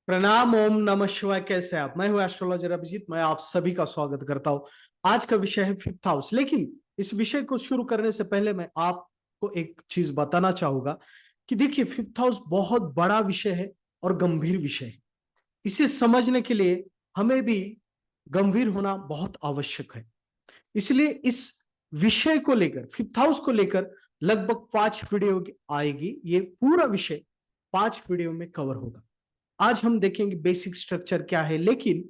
प्रणाम, ओम नमः शिवाय। कैसे हैं आप? मैं हूं एस्ट्रोलॉजर अभिजीत। मैं आप सभी का स्वागत करता हूं। आज का विषय है फिफ्थ हाउस। लेकिन इस विषय को शुरू करने से पहले मैं आपको एक चीज बताना चाहूंगा कि देखिए, फिफ्थ हाउस बहुत बड़ा विषय है और गंभीर विषय है। इसे समझने के लिए हमें भी गंभीर होना बहुत आवश्यक है। इसलिए इस विषय को लेकर, फिफ्थ हाउस को लेकर लगभग 5 वीडियो आएगी। ये पूरा विषय 5 वीडियो में कवर होगा। आज हम देखेंगे बेसिक स्ट्रक्चर क्या है, लेकिन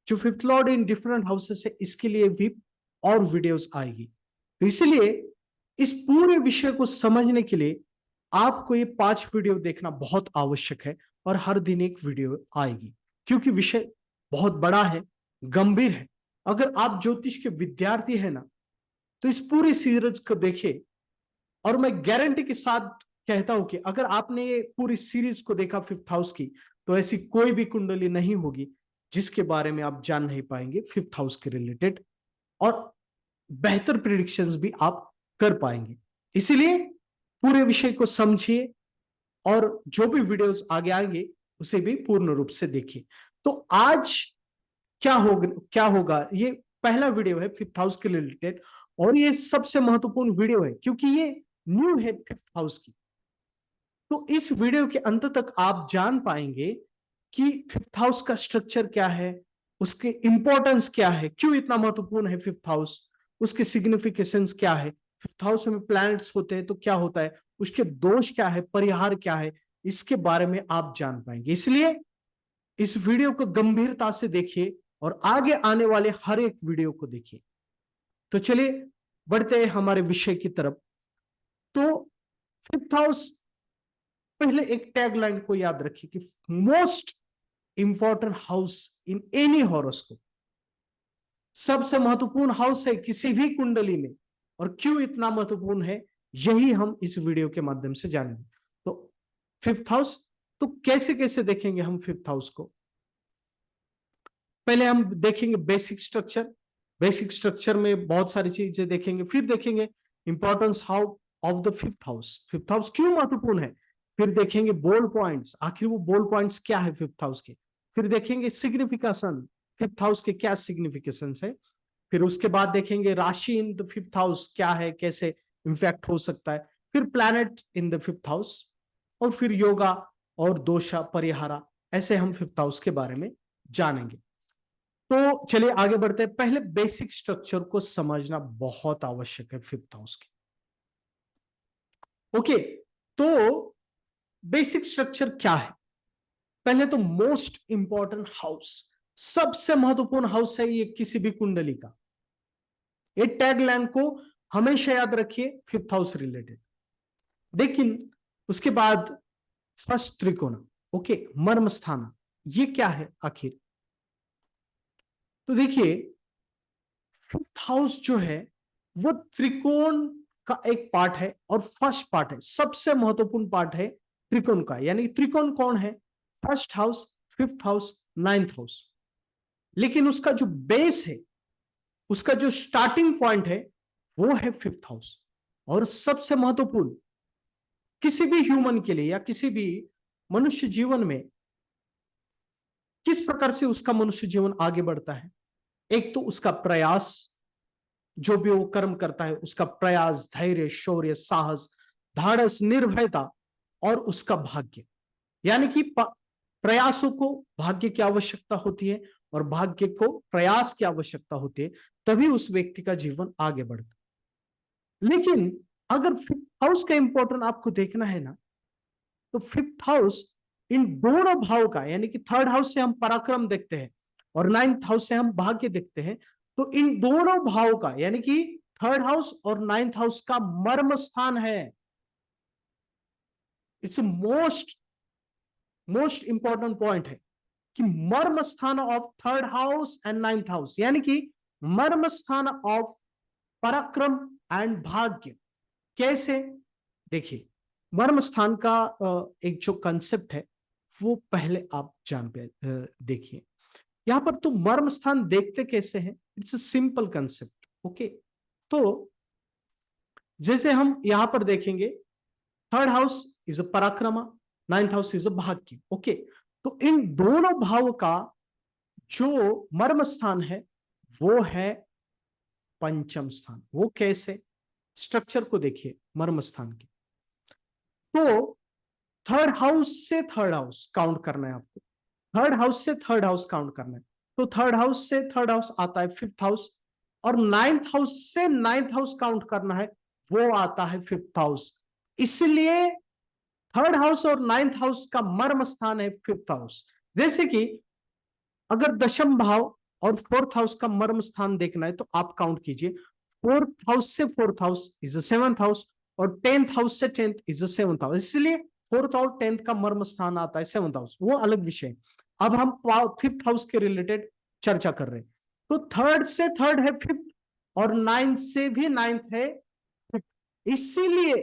जो fifth Lord in different houses है, इसके लिए भी और वीडियोस आएगी। तो इसलिए इस पूरे विषय को समझने के लिए आपको ये 5 वीडियो देखना बहुत आवश्यक है और हर दिन एक वीडियो आएगी, क्योंकि विषय बहुत बड़ा है, गंभीर है। अगर आप ज्योतिष के विद्यार्थी है ना, तो इस पूरी सीरीज को देखिए। और मैं गारंटी के साथ कहता हूं कि अगर आपने ये पूरी सीरीज को देखा फिफ्थ हाउस की, तो ऐसी कोई भी कुंडली नहीं होगी जिसके बारे में आप जान नहीं पाएंगे फिफ्थ हाउस के रिलेटेड, और बेहतर प्रिडिक्शंस भी आप कर पाएंगे। इसीलिए पूरे विषय को समझिए और जो भी वीडियोस आगे आएंगे उसे भी पूर्ण रूप से देखिए। तो आज क्या होगा, ये पहला वीडियो है फिफ्थ हाउस के रिलेटेड, और ये सबसे महत्वपूर्ण वीडियो है क्योंकि ये न्यू है फिफ्थ हाउस की। तो इस वीडियो के अंत तक आप जान पाएंगे कि फिफ्थ हाउस का स्ट्रक्चर क्या है, उसके इंपॉर्टेंस क्या है, क्यों इतना महत्वपूर्ण है फिफ्थ हाउस, उसके सिग्निफिकेशंस क्या है, फिफ्थ हाउस में प्लैनेट्स होते हैं तो क्या होता है, उसके दोष क्या है, परिहार क्या है, इसके बारे में आप जान पाएंगे। इसलिए इस वीडियो को गंभीरता से देखिए और आगे आने वाले हर एक वीडियो को देखिए। तो चलिए बढ़ते हैं हमारे विषय की तरफ। तो फिफ्थ हाउस, पहले एक टैगलाइन को याद रखिए कि most important house in any horoscope, सबसे महत्वपूर्ण हाउस है किसी भी कुंडली में। और क्यों इतना महत्वपूर्ण है, यही हम इस वीडियो के माध्यम से जानेंगे। तो फिफ्थ हाउस, तो कैसे कैसे देखेंगे हम फिफ्थ हाउस को? पहले हम देखेंगे बेसिक स्ट्रक्चर। बेसिक स्ट्रक्चर में बहुत सारी चीजें देखेंगे, फिर देखेंगे importance how of the fifth house, fifth house क्यों महत्वपूर्ण है। फिर देखेंगे बोल्ड पॉइंट्स, आखिर वो बोल्ड पॉइंट्स क्या है फिफ्थ हाउस के। फिर देखेंगे सिग्निफिकेशन, फिफ्थ हाउस के क्या सिग्निफिकेशन है। फिर उसके बाद देखेंगे राशि इन द फिफ्थ हाउस क्या है, कैसे इम्पैक्ट हो सकता है। फिर planet in the fifth house, और फिर योगा और दोषा परिहारा, ऐसे हम फिफ्थ हाउस के बारे में जानेंगे। तो चलिए आगे बढ़ते हैं। पहले बेसिक स्ट्रक्चर को समझना बहुत आवश्यक है फिफ्थ हाउस की। ओके, तो बेसिक स्ट्रक्चर क्या है? पहले तो मोस्ट इंपॉर्टेंट हाउस, सबसे महत्वपूर्ण हाउस है ये किसी भी कुंडली का। ये टैगलाइन को हमेशा याद रखिए फिफ्थ हाउस रिलेटेड। लेकिन उसके बाद फर्स्ट त्रिकोण, ओके, मर्म स्थान, ये क्या है आखिर? तो देखिए, फिफ्थ हाउस जो है वो त्रिकोण का एक पार्ट है और फर्स्ट पार्ट है, सबसे महत्वपूर्ण पार्ट है त्रिकोण का। यानी त्रिकोण कौन है? First house, fifth house, ninth house. लेकिन उसका जो बेस है, उसका जो स्टार्टिंग पॉइंट है, वो है फिफ्थ हाउस। और सबसे महत्वपूर्ण किसी भी ह्यूमन के लिए या किसी भी मनुष्य जीवन में, किस प्रकार से उसका मनुष्य जीवन आगे बढ़ता है। एक तो उसका प्रयास, जो भी वो कर्म करता है उसका प्रयास, धैर्य, शौर्य, साहस, धाड़स, निर्भयता, और उसका भाग्य। यानी कि प्रयासों को भाग्य की आवश्यकता होती है और भाग्य को प्रयास की आवश्यकता होती है, तभी उस व्यक्ति का जीवन आगे बढ़ता है। लेकिन अगर फिफ्थ हाउस का इंपॉर्टेंट आपको देखना है ना, तो फिफ्थ हाउस इन दोनों भाव का, यानी कि थर्ड हाउस से हम पराक्रम देखते हैं और नाइन्थ हाउस से हम भाग्य देखते हैं, तो इन दोनों भाव का, यानी कि थर्ड हाउस और नाइन्थ हाउस का मर्म स्थान है। It's most most important point है कि मर्म स्थान of third house and ninth house, यानी कि मर्म स्थान ऑफ पराक्रम एंड भाग्य। कैसे? देखिए, मर्म स्थान का एक जो कंसेप्ट है वो पहले आप जान पे देखिए। यहां पर तो मर्म स्थान देखते कैसे हैं? It's a simple concept. Okay, तो जैसे हम यहां पर देखेंगे, third house is a parakrama, ninth house is a bhagya. Okay, तो इन दोनों भाव का जो मर्म स्थान है वो है पंचम स्थान। वो कैसे? स्ट्रक्चर को देखिए मर्म स्थान की। तो थर्ड हाउस से थर्ड हाउस काउंट करना है आपको, थर्ड हाउस से थर्ड हाउस काउंट करना है। तो थर्ड हाउस से थर्ड हाउस आता है फिफ्थ हाउस, और नाइन्थ हाउस से नाइन्थ हाउस काउंट करना है, वो आता है फिफ्थ हाउस। इसलिए थर्ड हाउस और नाइन्थ हाउस का मर्म स्थान है फिफ्थ हाउस। जैसे कि अगर दशम भाव और फोर्थ हाउस का मर्म स्थान देखना है तो आप काउंट कीजिए, फोर्थ हाउस से fourth house is a seventh house, और टेंथ हाउस से tenth is a seventh house. इसलिए फोर्थ और टेंथ का मर्म स्थान आता है सेवंथ हाउस, वो अलग विषय। अब हम फिफ्थ हाउस के रिलेटेड चर्चा कर रहे हैं। तो थर्ड से थर्ड है फिफ्थ, और नाइन्थ से भी नाइन्थ है फिफ्थ। इसीलिए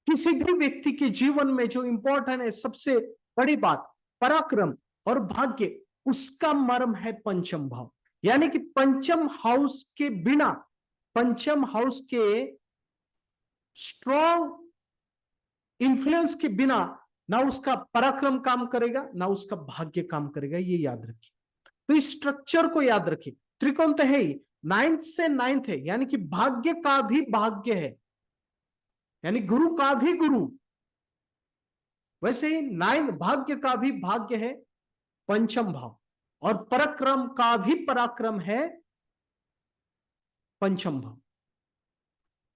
किसी भी व्यक्ति के जीवन में जो इंपॉर्टेंट है, सबसे बड़ी बात पराक्रम और भाग्य, उसका मर्म है पंचम भाव। यानी कि पंचम हाउस के बिना, पंचम हाउस के स्ट्रॉन्ग इन्फ्लुएंस के बिना ना उसका पराक्रम काम करेगा ना उसका भाग्य काम करेगा, ये याद रखिए। तो इस स्ट्रक्चर को याद रखिए। त्रिकोण तो है ही, नाइन्थ से नाइन्थ है, यानी कि भाग्य का भी भाग्य है, यानी गुरु का भी गुरु। वैसे ही नाइन्थ भाग्य का भी भाग्य है पंचम भाव, और पराक्रम का भी पराक्रम है पंचम भाव।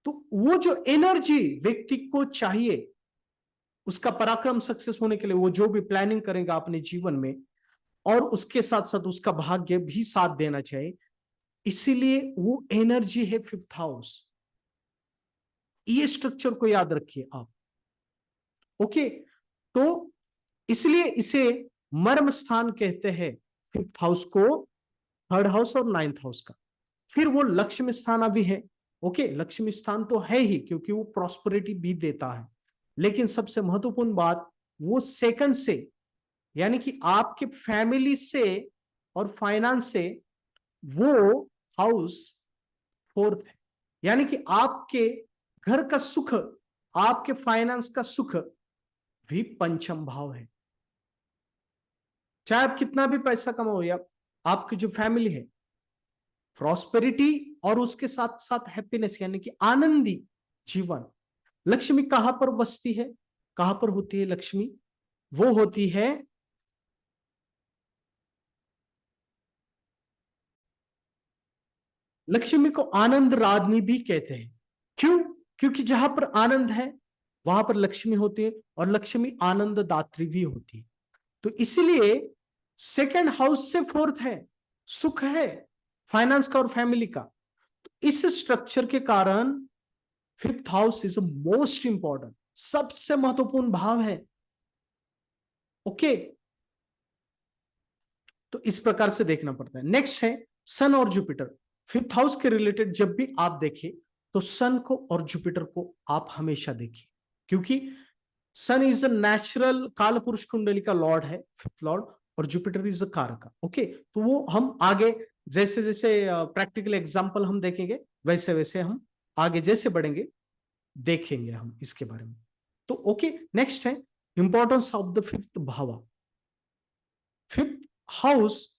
तो वो जो एनर्जी व्यक्ति को चाहिए उसका पराक्रम सक्सेस होने के लिए, वो जो भी प्लानिंग करेगा अपने जीवन में, और उसके साथ साथ उसका भाग्य भी साथ देना चाहिए, इसीलिए वो एनर्जी है फिफ्थ हाउस। ये स्ट्रक्चर को याद रखिए आप। ओके, तो इसलिए इसे मर्म स्थान कहते हैं, फिफ्थ हाउस को, थर्ड हाउस और नाइन्थ हाउस का। फिर वो लक्ष्मी स्थान अभी है। ओके, लक्ष्मी स्थान तो है ही क्योंकि वो प्रॉस्पेरिटी भी देता है, लेकिन सबसे महत्वपूर्ण बात वो सेकंड से, यानी कि आपके फैमिली से और फाइनेंस से, वो हाउस फोर्थ है। यानी कि आपके घर का सुख, आपके फाइनेंस का सुख भी पंचम भाव है। चाहे आप कितना भी पैसा कमाओ, या आपकी जो फैमिली है, प्रॉस्पेरिटी और उसके साथ साथ हैप्पीनेस, यानी कि आनंदी जीवन। लक्ष्मी कहां पर बसती है, कहां पर होती है लक्ष्मी? वो होती है लक्ष्मी को आनंद राधनी भी कहते हैं। क्यों? क्योंकि जहां पर आनंद है वहां पर लक्ष्मी होती है, और लक्ष्मी आनंद दात्री भी होती है। तो इसीलिए सेकंड हाउस से फोर्थ है, सुख है फाइनेंस का और फैमिली का। तो इस स्ट्रक्चर के कारण fifth house is most important, सबसे महत्वपूर्ण भाव है। ओके, तो इस प्रकार से देखना पड़ता है। नेक्स्ट है सन और जुपिटर। फिफ्थ हाउस के रिलेटेड जब भी आप देखें तो सन को और जुपिटर को आप हमेशा देखिए, क्योंकि सन इज अ नेचुरल काल पुरुष कुंडली का लॉर्ड है, फिफ्थ लॉर्ड, और जुपिटर इज अ कारका। ओके, तो वो हम आगे जैसे जैसे प्रैक्टिकल एग्जांपल हम देखेंगे, वैसे वैसे हम आगे जैसे बढ़ेंगे देखेंगे हम इसके बारे में। तो ओके, नेक्स्ट है इंपॉर्टेंस ऑफ द फिफ्थ भाव। फिफ्थ हाउस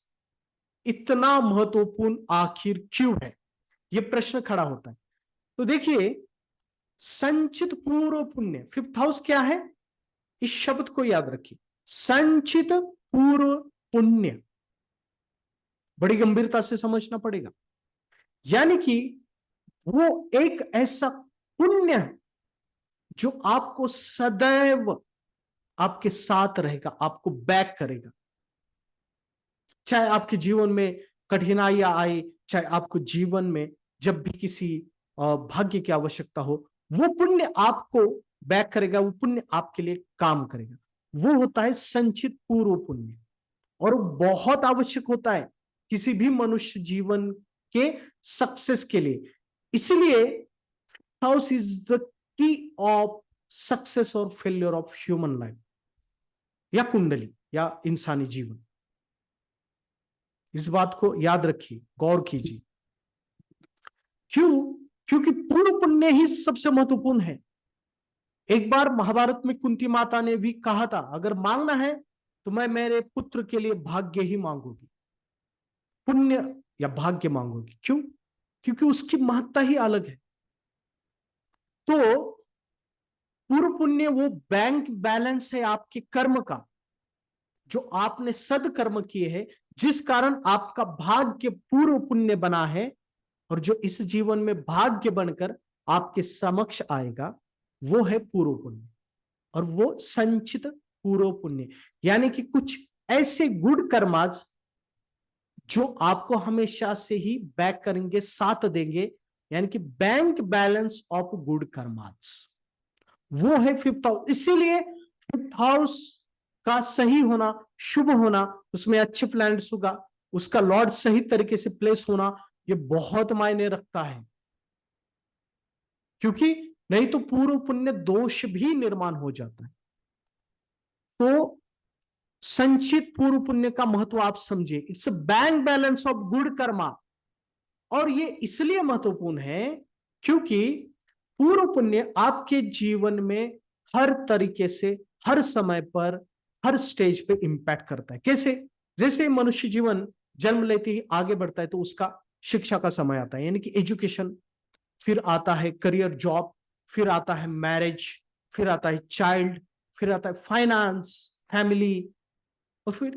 इतना महत्वपूर्ण आखिर क्यों है, यह प्रश्न खड़ा होता है। तो देखिए, संचित पूर्व पुण्य, फिफ्थ हाउस क्या है, इस शब्द को याद रखिए, संचित पूर्व पुण्य, बड़ी गंभीरता से समझना पड़ेगा। यानी कि वो एक ऐसा पुण्य है जो आपको सदैव आपके साथ रहेगा, आपको बैक करेगा। चाहे आपके जीवन में कठिनाइयां आए, चाहे आपको जीवन में जब भी किसी भाग्य की आवश्यकता हो, वो पुण्य आपको बैक करेगा, वो पुण्य आपके लिए काम करेगा। वो होता है संचित पूर्व पुण्य, और वो बहुत आवश्यक होता है किसी भी मनुष्य जीवन के सक्सेस के लिए। इसलिए house is the key of success और फेल्योर ऑफ ह्यूमन लाइफ, या कुंडली या इंसानी जीवन। इस बात को याद रखिए, गौर कीजिए। क्यों? क्योंकि पूर्व पुण्य ही सबसे महत्वपूर्ण है। एक बार महाभारत में कुंती माता ने भी कहा था, अगर मांगना है तो मैं मेरे पुत्र के लिए भाग्य ही मांगूंगी, पुण्य या भाग्य मांगूंगी। क्यों? क्योंकि उसकी महत्ता ही अलग है। तो पूर्व पुण्य वो बैंक बैलेंस है आपके कर्म का, जो आपने सदकर्म किए हैं, जिस कारण आपका भाग्य पूर्व पुण्य बना है, और जो इस जीवन में भाग्य बनकर आपके समक्ष आएगा वो है पूर्व पुण्य। और वो संचित पूर्व पुण्य, यानी कि कुछ ऐसे गुड कर्माज जो आपको हमेशा से ही बैक करेंगे, साथ देंगे, यानी कि bank balance of good karmas, वो है फिफ्थ हाउस। इसीलिए फिफ्थ हाउस का सही होना, शुभ होना, उसमें अच्छे प्लैनेट्स होगा, उसका लॉर्ड सही तरीके से प्लेस होना, ये बहुत मायने रखता है। क्योंकि नहीं तो पूर्व पुण्य दोष भी निर्माण हो जाता है। तो संचित पूर्व पुण्य का महत्व आप समझिए, it's a bank balance of good Karma. और ये इसलिए महत्वपूर्ण है क्योंकि पूर्व पुण्य आपके जीवन में हर तरीके से, हर समय पर, हर स्टेज पे इंपैक्ट करता है। कैसे? जैसे मनुष्य जीवन जन्म लेते ही आगे बढ़ता है तो उसका शिक्षा का समय आता है, यानी कि एजुकेशन, फिर आता है करियर जॉब, फिर आता है मैरिज, फिर आता है चाइल्ड, फिर आता है फाइनेंस, फैमिली, और फिर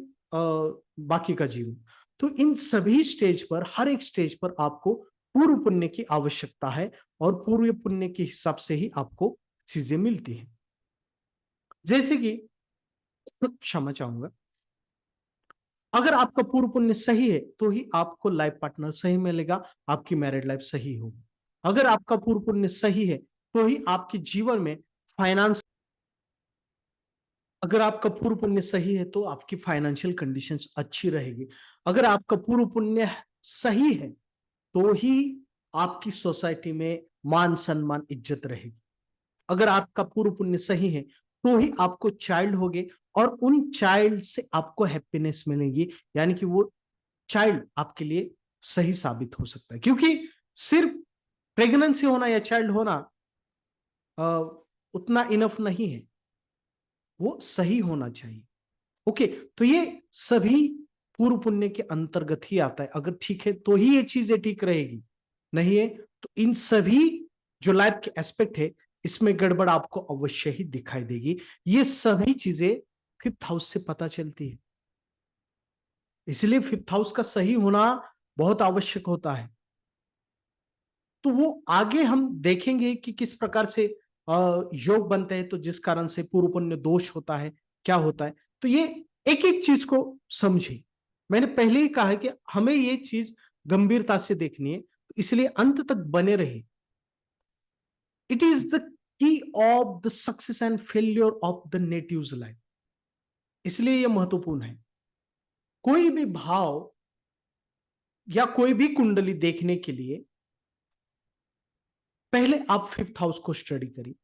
बाकी का जीवन। तो इन सभी स्टेज पर, हर एक स्टेज पर आपको पूर्व पुण्य की आवश्यकता है, और पूर्व पुण्य के हिसाब से ही आपको चीजें मिलती हैं। जैसे कि क्षमा चाहूंगा, अगर आपका पूर्व पुण्य सही है तो ही आपको लाइफ पार्टनर सही मिलेगा, आपकी मैरिड लाइफ सही होगी। अगर आपका पूर्व पुण्य सही है तो ही आपके जीवन में फाइनेंस, अगर आपका पूर्व पुण्य सही है तो आपकी फाइनेंशियल कंडीशंस अच्छी रहेगी। अगर आपका पूर्व पुण्य सही है तो ही आपकी सोसाइटी में मान सम्मान इज्जत रहेगी। अगर आपका पूर्व पुण्य सही है तो ही आपको चाइल्ड होगे, और उन चाइल्ड से आपको हैप्पीनेस मिलेगी, यानी कि वो चाइल्ड आपके लिए सही साबित हो सकता है। क्योंकि सिर्फ प्रेगनेंसी होना या चाइल्ड होना उतना इनफ नहीं है, वो सही होना चाहिए। ओके, तो ये सभी पूर्व पुण्य के अंतर्गत ही आता है। अगर ठीक है तो ही ये चीजें ठीक रहेगी, नहीं है तो इन सभी जो लाइफ के एस्पेक्ट है इसमें गड़बड़ आपको अवश्य ही दिखाई देगी। ये सभी चीजें फिफ्थ हाउस से पता चलती है, इसलिए फिफ्थ हाउस का सही होना बहुत आवश्यक होता है। तो वो आगे हम देखेंगे कि किस प्रकार से योग बनते हैं, तो जिस कारण से पूर्व पुण्य दोष होता है, क्या होता है। तो ये एक एक चीज को समझे। मैंने पहले ही कहा है कि हमें ये चीज गंभीरता से देखनी है, तो इसलिए अंत तक बने रहे। It is the key of the success and failure of the natives life, इसलिए यह महत्वपूर्ण है। कोई भी भाव या कोई भी कुंडली देखने के लिए पहले आप फिफ्थ हाउस को स्टडी करिए।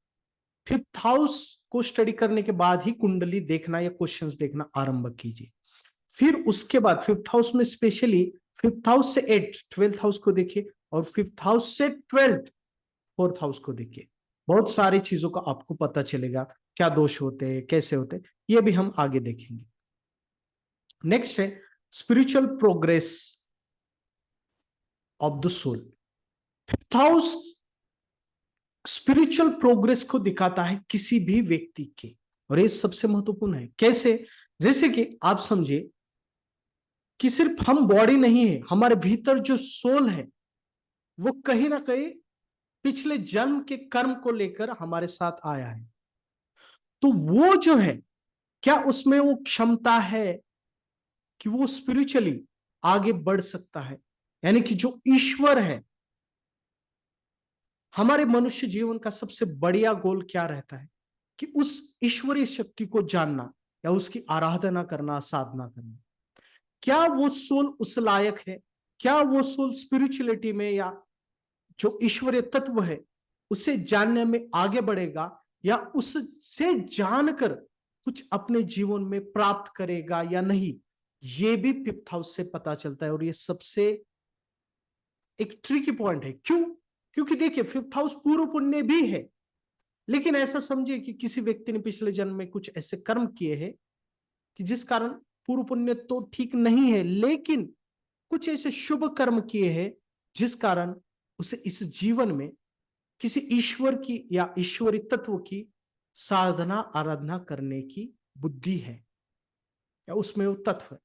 फिफ्थ हाउस को स्टडी करने के बाद ही कुंडली देखना या क्वेश्चंस देखना आरंभ कीजिए। फिर उसके बाद फिफ्थ हाउस में स्पेशली फिफ्थ हाउस से 8 ट्वेल्थ हाउस को देखिए, और फिफ्थ हाउस से 12th फोर्थ हाउस को देखिए। बहुत सारी चीजों का आपको पता चलेगा, क्या दोष होते हैं, कैसे होते हैं, ये भी हम आगे देखेंगे। नेक्स्ट है spiritual progress of the soul. Fifth house spiritual progress को दिखाता है किसी भी व्यक्ति के, और ये सबसे महत्वपूर्ण है। कैसे? जैसे कि आप समझिए कि सिर्फ हम बॉडी नहीं है, हमारे भीतर जो सोल है वो कहीं ना कहीं पिछले जन्म के कर्म को लेकर हमारे साथ आया है। तो वो जो है, क्या उसमें वो क्षमता है कि वो स्पिरिचुअली आगे बढ़ सकता है? यानी कि जो ईश्वर है, हमारे मनुष्य जीवन का सबसे बढ़िया गोल क्या रहता है कि उस ईश्वरीय शक्ति को जानना या उसकी आराधना करना, साधना करना। क्या वो सोल उस लायक है? क्या वो सोल स्पिरिचुअलिटी में या जो ईश्वरीय तत्व है उसे जानने में आगे बढ़ेगा, या उससे जानकर कुछ अपने जीवन में प्राप्त करेगा या नहीं? ये भी फिफ्थ हाउस से पता चलता है, और ये सबसे एक ट्रिकी पॉइंट है। क्यों? क्योंकि देखिए फिफ्थ हाउस पूर्व पुण्य भी है, लेकिन ऐसा समझिए कि किसी व्यक्ति ने पिछले जन्म में कुछ ऐसे कर्म किए हैं कि जिस कारण पूर्व पुण्य तो ठीक नहीं है, लेकिन कुछ ऐसे शुभ कर्म किए हैं जिस कारण उसे इस जीवन में किसी ईश्वर की या ईश्वरी तत्व की साधना आराधना करने की बुद्धि है या उसमें वो तत्व है।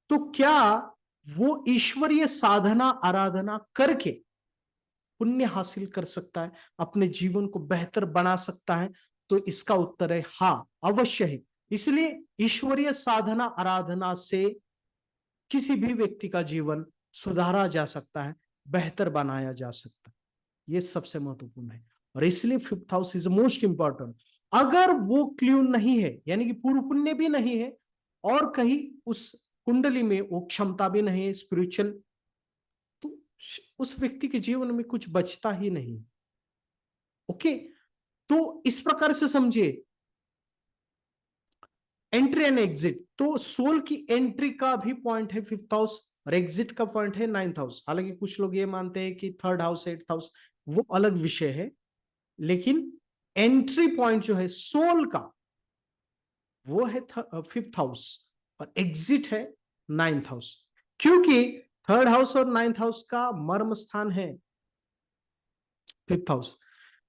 तो क्या वो ईश्वरीय साधना आराधना करके पुण्य हासिल कर सकता है, अपने जीवन को बेहतर बना सकता है? तो इसका उत्तर है हाँ, अवश्य है। इसलिए ईश्वरीय साधना आराधना से किसी भी व्यक्ति का जीवन सुधारा जा सकता है, बेहतर बनाया जा सकता है। ये सबसे महत्वपूर्ण है और इसलिए fifth house is most important. अगर वो क्ल्यू नहीं है, यानी कि पूर्व पुण्य भी नहीं है और कहीं उस कुंडली में वो क्षमता भी नहीं है स्पिरिचुअल, तो उस व्यक्ति के जीवन में कुछ बचता ही नहीं। ओके, तो इस प्रकार से समझिए एंट्री एंड एग्जिट। तो सोल की एंट्री का भी पॉइंट है फिफ्थ हाउस और एग्जिट का पॉइंट है नाइन्थ हाउस। हालांकि कुछ लोग ये मानते हैं कि थर्ड हाउस एट्थ हाउस वो अलग विषय है, लेकिन एंट्री पॉइंट जो है सोल का वो है फिफ्थ हाउस और एग्जिट है नाइन्थ हाउस। क्योंकि थर्ड हाउस और नाइन्थ हाउस का मर्म स्थान है fifth house.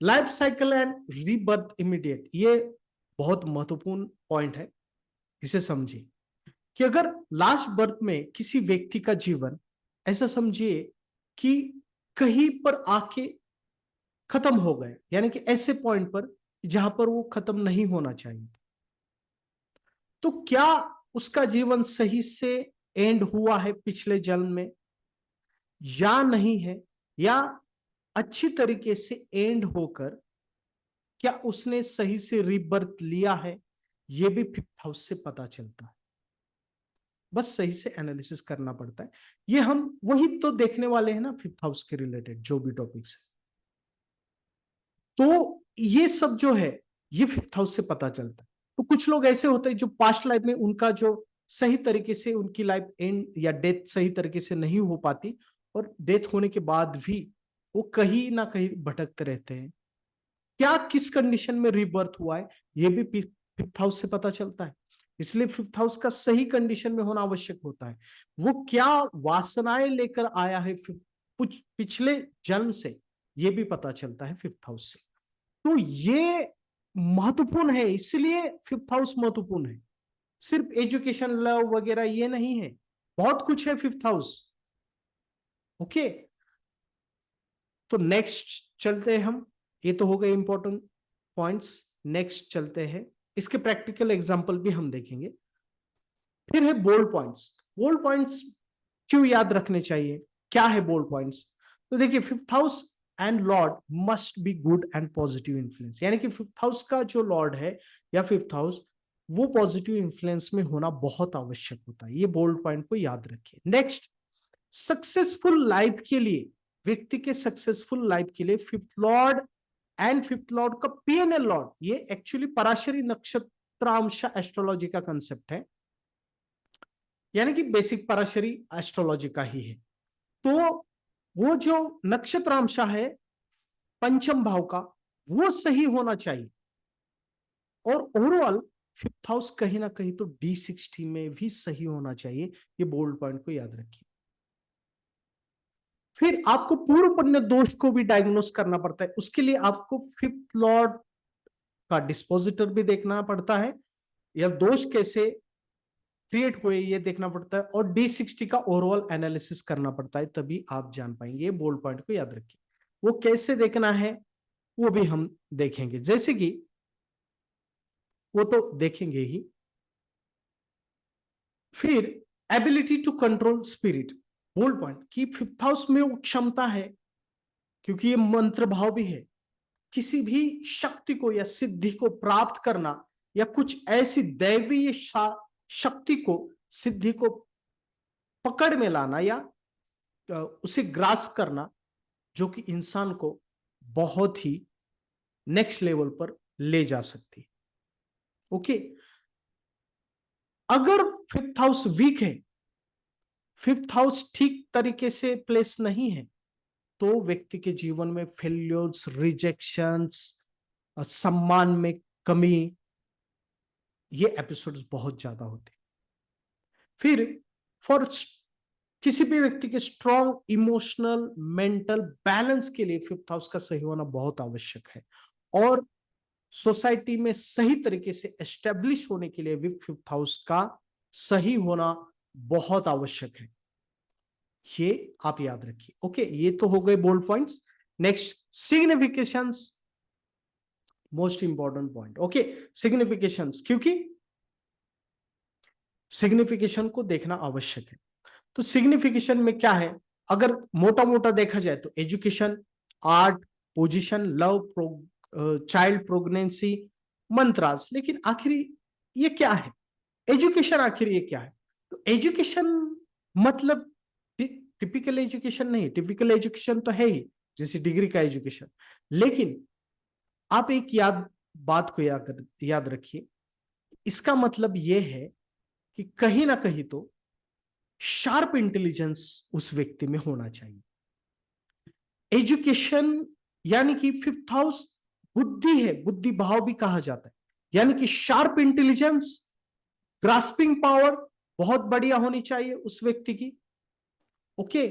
Life cycle and rebirth immediate, ये बहुत महत्वपूर्ण पॉइंट है, इसे समझिए कि अगर लास्ट बर्थ में किसी व्यक्ति का जीवन ऐसा समझिए कि कहीं पर आके खत्म हो गए, यानी कि ऐसे पॉइंट पर जहां पर वो खत्म नहीं होना चाहिए, तो क्या उसका जीवन सही से एंड हुआ है पिछले जन्म में या नहीं है, या अच्छी तरीके से एंड होकर क्या उसने सही से रीबर्थ लिया है, यह भी फिफ्थ हाउस से पता चलता है। बस सही से एनालिसिस करना पड़ता है। ये हम वही तो देखने वाले हैं ना फिफ्थ हाउस के रिलेटेड जो भी टॉपिक्स है, तो ये सब जो है ये फिफ्थ हाउस से पता चलता है। तो कुछ लोग ऐसे होते हैं जो पास्ट लाइफ में उनका जो सही तरीके से उनकी लाइफ एंड या डेथ सही तरीके से नहीं हो पाती और डेथ होने के बाद भी वो कहीं ना कहीं भटकते रहते हैं। क्या किस कंडीशन में रीबर्थ हुआ है ये भी फिफ्थ हाउस से पता चलता है। इसलिए फिफ्थ हाउस का सही कंडीशन में होना आवश्यक होता है। वो क्या वासनाएं लेकर आया है पिछले जन्म से, ये भी पता चलता है फिफ्थ हाउस से। तो ये महत्वपूर्ण है, इसलिए फिफ्थ हाउस महत्वपूर्ण है। सिर्फ एजुकेशन लव वगैरह ये नहीं है, बहुत कुछ है फिफ्थ हाउस। ओके, तो नेक्स्ट चलते हैं हम। ये तो हो गए इंपॉर्टेंट पॉइंट्स। नेक्स्ट चलते हैं, इसके प्रैक्टिकल एग्जांपल भी हम देखेंगे। फिर है बोल्ड पॉइंट्स। बोल्ड पॉइंट्स क्यों याद रखने चाहिए, क्या है बोल्ड पॉइंट्स? तो देखिए fifth house and lord must be good and positive influence, यानी कि फिफ्थ हाउस का जो लॉर्ड है या फिफ्थ हाउस वो पॉजिटिव इन्फ्लुएंस में होना बहुत आवश्यक होता है। ये बोल्ड पॉइंट को याद रखिए। नेक्स्ट, सक्सेसफुल लाइफ के लिए, व्यक्ति के सक्सेसफुल लाइफ के लिए fifth Lord and fifth Lord का पीएनएल लॉर्ड, ये एक्चुअली पराशरी नक्षत्रांश एस्ट्रोलॉजी का कंसेप्ट है, यानी कि बेसिक पराशरी एस्ट्रोलॉजी का ही है। तो वो जो नक्षत्रांश है पंचम भाव का वो सही होना चाहिए और ओवरऑल फिफ्थ हाउस कहीं ना कहीं तो D60 में भी सही होना चाहिए। ये बोल्ड पॉइंट को याद रखिए। फिर आपको पूर्व पुण्य दोष को भी डायग्नोस करना पड़ता है, उसके लिए आपको फिफ्थ लॉर्ड का डिस्पोजिटर भी देखना पड़ता है या दोष कैसे क्रिएट हुए ये देखना पड़ता है और D60 का ओवरऑल एनालिसिस करना पड़ता है, तभी आप जान पाएंगे। ये बोल्ड पॉइंट को याद रखिए। वो कैसे देखना है वो भी हम देखेंगे, जैसे कि वो तो देखेंगे ही। फिर ability to control spirit, bold point कि फिफ्थ हाउस में वो क्षमता है, क्योंकि ये मंत्र भाव भी है, किसी भी शक्ति को या सिद्धि को प्राप्त करना या कुछ ऐसी दैवीय शक्ति को सिद्धि को पकड़ में लाना या उसे ग्रास करना, जो कि इंसान को बहुत ही नेक्स्ट लेवल पर ले जा सकती है। ओके, अगर फिफ्थ हाउस वीक है, फिफ्थ हाउस ठीक तरीके से प्लेस नहीं है, तो व्यक्ति के जीवन में फेल्यूर्स, रिजेक्शंस, सम्मान में कमी, ये एपिसोड्स बहुत ज्यादा होते हैं। फिर फॉर किसी भी व्यक्ति के स्ट्रॉन्ग इमोशनल मेंटल बैलेंस के लिए फिफ्थ हाउस का सही होना बहुत आवश्यक है, और सोसाइटी में सही तरीके से एस्टेब्लिश होने के लिए भी फिफ्थ हाउस का सही होना बहुत आवश्यक है। ये आप याद रखिए। ओके, ये तो हो गए bold points. Next, significations, most important point. Okay, significations, क्योंकि सिग्निफिकेशन को देखना आवश्यक है। तो सिग्निफिकेशन में क्या है, अगर मोटा मोटा देखा जाए तो education, art, position, love, child pregnancy, mantras. लेकिन आखिर ये क्या है, एजुकेशन आखिर ये क्या है? तो एजुकेशन मतलब टिपिकल एजुकेशन नहीं, टिपिकल एजुकेशन तो है ही, जैसे डिग्री का एजुकेशन। लेकिन आप एक बात को याद रखिए, इसका मतलब यह है कि कहीं ना कहीं तो शार्प इंटेलिजेंस उस व्यक्ति में होना चाहिए। एजुकेशन यानी कि फिफ्थ हाउस बुद्धि है, बुद्धि भाव भी कहा जाता है, यानी कि शार्प इंटेलिजेंस, ग्रास्पिंग पावर बहुत बढ़िया होनी चाहिए उस व्यक्ति की। ओके,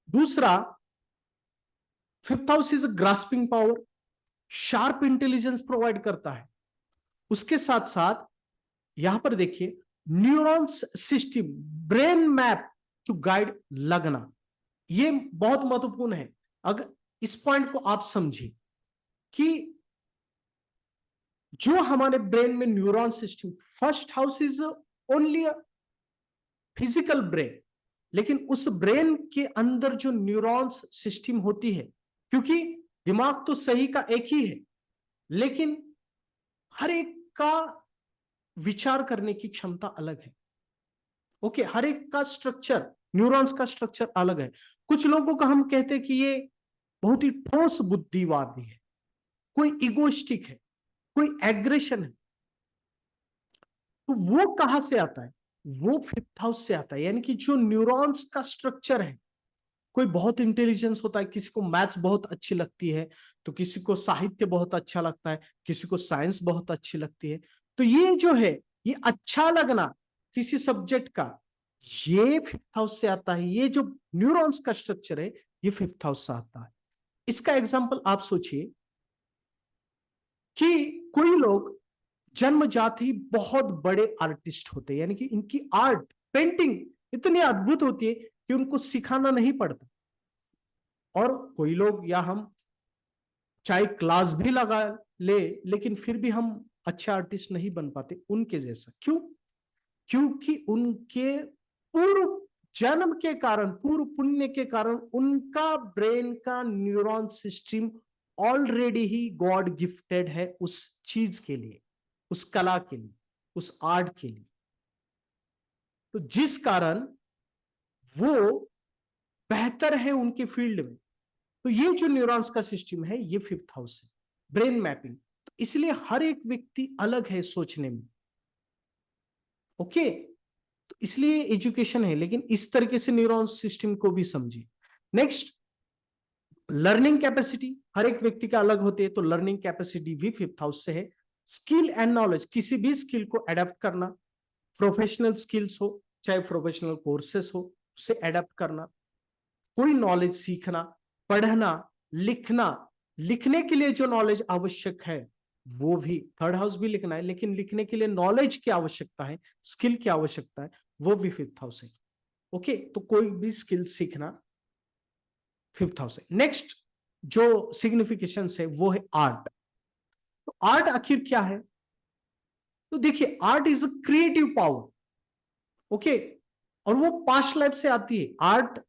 दूसरा, fifth house is grasping power, sharp intelligence provide करता है। उसके साथ साथ यहां पर देखिए, neurons system, brain map to guide लगना, ये बहुत महत्वपूर्ण है। अगर इस पॉइंट को आप समझिए कि जो हमारे ब्रेन में neuron system, first house is only physical brain, लेकिन उस ब्रेन के अंदर जो न्यूरॉन्स सिस्टम होती है, क्योंकि दिमाग तो सही का एक ही है, लेकिन हर एक का विचार करने की क्षमता अलग है। ओके, हर एक का स्ट्रक्चर, न्यूरॉन्स का स्ट्रक्चर अलग है। कुछ लोगों का हम कहते हैं कि ये बहुत ही ठोस बुद्धिवादी है, कोई इगोइस्टिक है, कोई एग्रेशन है। तो वो कहां से आता है? वो फिफ्थ हाउस से आता है, यानी कि जो न्यूरॉन्स का स्ट्रक्चर है। कोई बहुत इंटेलिजेंस होता है, किसी को मैथ्स बहुत अच्छी लगती है, तो किसी को साहित्य बहुत अच्छा लगता है, किसी को साइंस बहुत अच्छी लगती है। तो ये जो है, ये अच्छा लगना किसी सब्जेक्ट का, ये फिफ्थ हाउस से आता है। ये जो न्यूरॉन्स का स्ट्रक्चर है, ये फिफ्थ हाउस से आता है। इसका एग्जाम्पल आप सोचिए कि कोई लोग जन्मजात ही बहुत बड़े आर्टिस्ट होते हैं, यानी कि इनकी आर्ट, पेंटिंग इतनी अद्भुत होती है कि उनको सिखाना नहीं पड़ता। और कोई लोग, या हम चाहे क्लास भी लगा ले, लेकिन फिर भी हम अच्छे आर्टिस्ट नहीं बन पाते उनके जैसा। क्यों? क्योंकि उनके पूर्व जन्म के कारण, पूर्व पुण्य के कारण, उनका ब्रेन का न्यूरॉन सिस्टम ऑलरेडी ही गॉड गिफ्टेड है उस चीज के लिए, उस कला के लिए, उस आर्ट के लिए। तो जिस कारण वो बेहतर है उनके फील्ड में। तो ये जो न्यूरॉन्स का सिस्टम है, ये फिफ्थ हाउस है, ब्रेन मैपिंग। तो इसलिए हर एक व्यक्ति अलग है सोचने में। ओके, तो इसलिए एजुकेशन है, लेकिन इस तरीके से न्यूरॉन सिस्टम को भी समझिए। नेक्स्ट, लर्निंग कैपेसिटी हर एक व्यक्ति का अलग होती है, तो लर्निंग कैपेसिटी भी फिफ्थ हाउस से है। स्किल एंड नॉलेज, किसी भी स्किल को अडेप्ट करना, प्रोफेशनल स्किल्स हो चाहे प्रोफेशनल कोर्सेस हो, उसे अडेप्ट करना, कोई नॉलेज सीखना, पढ़ना, लिखना, लिखने के लिए जो नॉलेज आवश्यक है वो भी थर्ड हाउस भी लिखना है, लेकिन लिखने के लिए नॉलेज की आवश्यकता है, स्किल की आवश्यकता है, वो भी फिफ्थ हाउस है। ओके, तो कोई भी स्किल सीखना फिफ्थ हाउस है। नेक्स्ट जो सिग्निफिकेशन है वो है आर्ट। तो आर्ट आखिर क्या है? तो देखिए, art is a creative power. Okay, और वो पास्ट लाइफ से आती है। आर्ट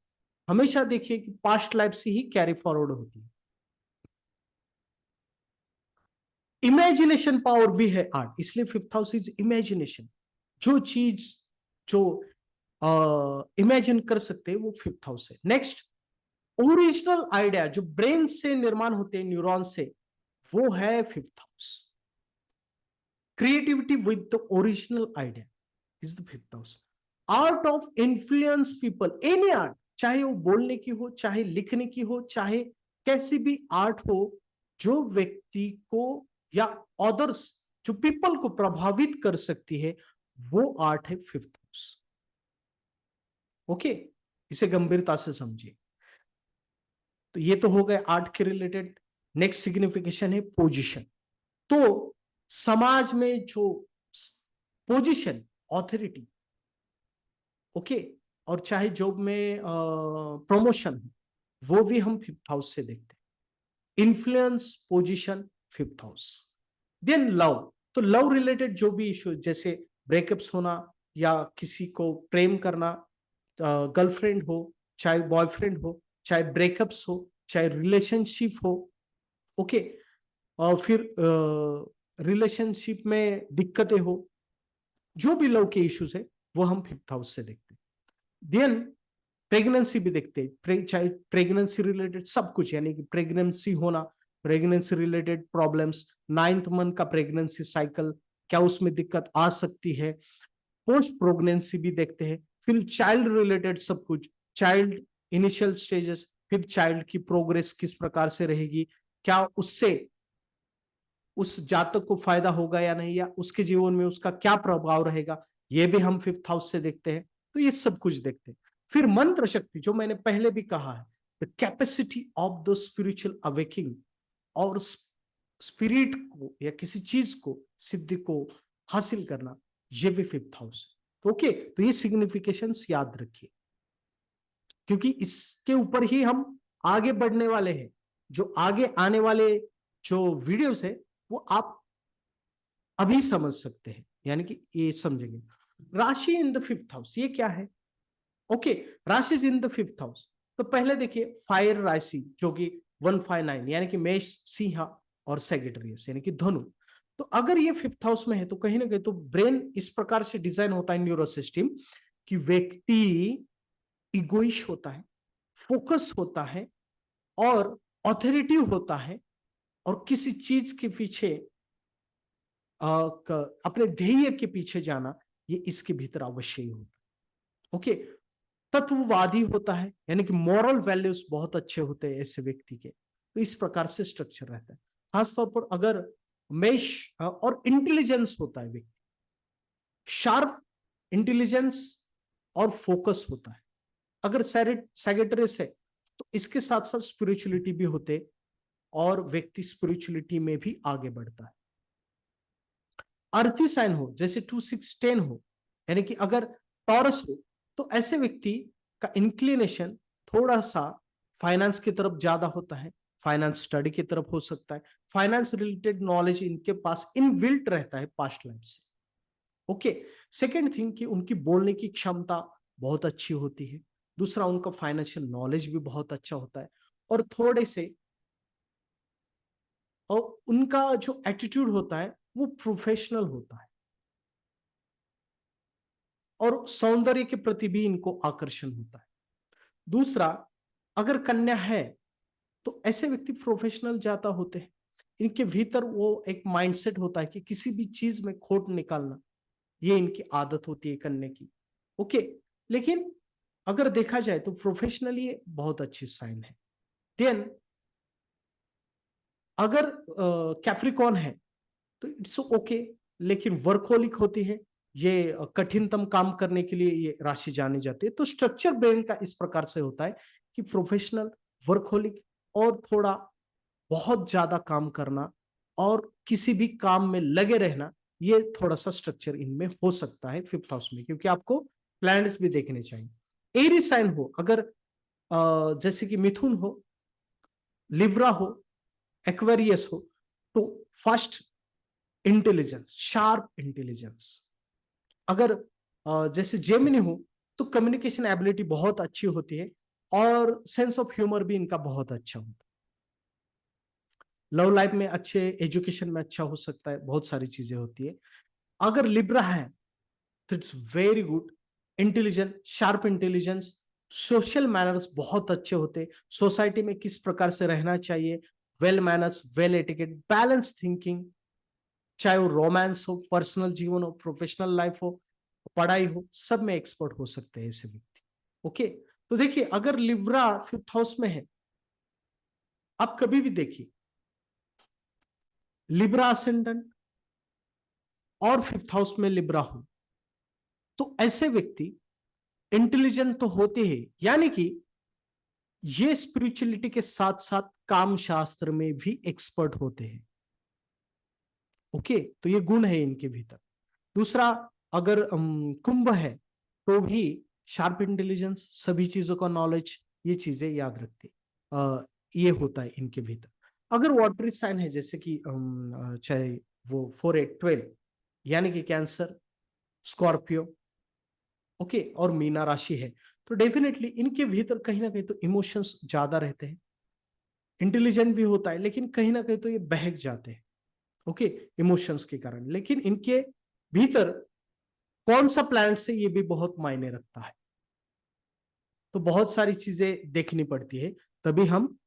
हमेशा देखिए कि पास्ट लाइफ से ही कैरी फॉरवर्ड होती है। इमेजिनेशन पावर भी है आर्ट, इसलिए फिफ्थ हाउस इज इमेजिनेशन। जो चीज जो इमेजिन कर सकते हैं वो फिफ्थ हाउस है। नेक्स्ट, ओरिजिनल आइडिया जो ब्रेन से निर्माण होते हैं, न्यूरॉन से, वो है fifth house. Creativity with the original idea is the fifth house. Art of influence people, any art, चाहे वो बोलने की हो, चाहे लिखने की हो, चाहे कैसी भी आर्ट हो, जो व्यक्ति को या अदर्स, जो पीपल को प्रभावित कर सकती है, वो आर्ट है फिफ्थ हाउस। ओके, इसे गंभीरता से समझिए। तो ये तो हो गए आर्ट के रिलेटेड। नेक्स्ट सिग्निफिकेशन है पोजीशन। तो समाज में जो पोजीशन, ऑथोरिटी, ओके, और चाहे जॉब में प्रमोशन, वो भी हम फिफ्थ हाउस से देखते हैं। Influence, position, fifth house. Then love. तो लव रिलेटेड जो भी इश्यू, जैसे ब्रेकअप्स होना या किसी को प्रेम करना, गर्लफ्रेंड हो चाहे बॉयफ्रेंड हो, चाहे ब्रेकअप्स हो चाहे रिलेशनशिप हो, ओके, और फिर रिलेशनशिप में दिक्कतें हो, जो भी लव के इश्यूज है वो हम फिफ्थ हाउस से देखते हैं। देन प्रेगनेंसी भी देखते हैं, चाहे प्रेगनेंसी रिलेटेड सब कुछ, यानी कि प्रेगनेंसी होना, pregnancy related problems, 9th month का प्रेगनेंसी साइकिल, क्या उसमें दिक्कत आ सकती है, पोस्ट प्रेगनेंसी भी देखते हैं। फिर चाइल्ड रिलेटेड सब कुछ, चाइल्ड इनिशियल स्टेजेस, फिर चाइल्ड की प्रोग्रेस किस प्रकार से रहेगी, क्या उससे उस जातक को फायदा होगा या नहीं, या उसके जीवन में उसका क्या प्रभाव रहेगा, ये भी हम फिफ्थ हाउस से देखते हैं। तो ये सब कुछ देखते हैं। फिर मंत्र शक्ति, जो मैंने पहले भी कहा है, the capacity of the spiritual awaking, और स्पिरिट को या किसी चीज को, सिद्धि को हासिल करना, ये भी फिफ्थ हाउस है। तो ओके, तो ये सिग्निफिकेशंस याद रखिए, क्योंकि इसके ऊपर ही हम आगे बढ़ने वाले हैं। जो आगे आने वाले जो वीडियोस है वो आप अभी समझ सकते हैं, यानी कि ये समझेंगे। राशि इन द फिफ्थ हाउस, ये क्या है? ओके, राशि इन द फिफ्थ हाउस। तो पहले देखिए फायर राशि, जो कि 159, यानी कि मेष, सिंह और सेगिटेरियस, यानी कि धनु। तो अगर ये फिफ्थ हाउस में है तो कहीं ना कहीं तो ब्रेन इस प्रकार से डिजाइन होता है, न्यूरो सिस्टम, कि व्यक्ति इगोइश होता है, फोकस होता है, और ऑथोरिटिव होता है, और किसी चीज के पीछे अपने ध्येय के पीछे जाना, ये इसके भीतर अवश्य ही होता है। ओके, तत्ववादी होता है, यानी कि मॉरल वैल्यूज बहुत अच्छे होते हैं ऐसे व्यक्ति के। तो इस प्रकार से स्ट्रक्चर रहता है। खासतौर पर अगर मेष, और इंटेलिजेंस होता है व्यक्ति, शार्प इंटेलिजेंस और फोकस होता है। अगर सैगिटेरियस है तो इसके साथ साथ स्पिरिचुअलिटी भी होते, और व्यक्ति स्पिरिचुअलिटी में भी आगे बढ़ता है। अर्थी साइन हो, जैसे 2 6 10 हो, यानी कि अगर टॉरस हो, तो ऐसे व्यक्ति का इंक्लिनेशन थोड़ा सा फाइनेंस की तरफ ज्यादा होता है, फाइनेंस स्टडी की तरफ हो सकता है, फाइनेंस रिलेटेड नॉलेज इनके पास इनबिल्ट रहता है पास्ट लाइफ से। ओके, सेकेंड थिंग कि उनकी बोलने की क्षमता बहुत अच्छी होती है। दूसरा, उनका फाइनेंशियल नॉलेज भी बहुत अच्छा होता है, और थोड़े से, और उनका जो एटीट्यूड होता है वो प्रोफेशनल होता है, और सौंदर्य के प्रति भी इनको आकर्षण होता है। दूसरा, अगर कन्या है तो ऐसे व्यक्ति प्रोफेशनल ज्यादा होते हैं। इनके भीतर वो एक माइंडसेट होता है कि किसी भी चीज में खोट निकालना, ये इनकी आदत होती है कन्या की। ओके, लेकिन अगर देखा जाए तो प्रोफेशनली बहुत अच्छी साइन है। देन अगर कैप्रिकॉन है तो इट्स ओके, लेकिन वर्कहोलिक होती है, ये कठिनतम काम करने के लिए ये राशि जानी जाती है। तो स्ट्रक्चर ब्रेन का इस प्रकार से होता है कि प्रोफेशनल, वर्कहोलिक, और थोड़ा बहुत ज्यादा काम करना, और किसी भी काम में लगे रहना, ये थोड़ा सा स्ट्रक्चर इनमें हो सकता है फिफ्थ हाउस में, क्योंकि आपको प्लैनेट्स भी देखने चाहिए। एरी साइन हो, अगर जैसे कि मिथुन हो, लिब्रा हो, एक्वेरियस हो, तो फर्स्ट इंटेलिजेंस, शार्प इंटेलिजेंस। अगर जैसे जेमिनी हो तो कम्युनिकेशन एबिलिटी बहुत अच्छी होती है, और सेंस ऑफ ह्यूमर भी इनका बहुत अच्छा होता है। लव लाइफ में अच्छे, एजुकेशन में अच्छा हो सकता है, बहुत सारी चीजें होती है। अगर लिब्रा है तो it's very good, intelligent, sharp intelligence, social manners बहुत अच्छे होते, सोसाइटी में किस प्रकार से रहना चाहिए, well manners, well etiquette, balance thinking, चाहे वो रोमांस हो, पर्सनल जीवन हो, प्रोफेशनल लाइफ हो, पढ़ाई हो, सब में एक्सपर्ट हो सकते हैं ऐसे व्यक्ति। ओके, तो देखिए अगर लिब्रा फिफ्थ हाउस में है, आप कभी भी देखिए लिब्रा असेंडेंट और फिफ्थ हाउस में लिब्रा हो, तो ऐसे व्यक्ति इंटेलिजेंट तो होते हैं, यानी कि ये स्पिरिचुअलिटी के साथ साथ काम शास्त्र में भी एक्सपर्ट होते हैं। ओके, तो ये गुण है इनके भीतर। दूसरा, अगर कुंभ है तो भी शार्प इंटेलिजेंस, सभी चीजों का नॉलेज, ये चीजें याद रखते, ये होता है इनके भीतर। अगर वाटरी साइन है, जैसे कि चाहे वो 4 8 12, यानी कि कैंसर, स्कॉर्पियो, ओके, और मीना राशि है, तो डेफिनेटली इनके भीतर कहीं ना कहीं तो इमोशंस ज्यादा रहते हैं। इंटेलिजेंट भी होता है, लेकिन कहीं ना कहीं तो ये बहक जाते हैं, ओके, इमोशंस के कारण। लेकिन इनके भीतर कौन सा प्लैनेट से, ये भी बहुत मायने रखता है। तो बहुत सारी चीजें देखनी पड़ती है, तभी हम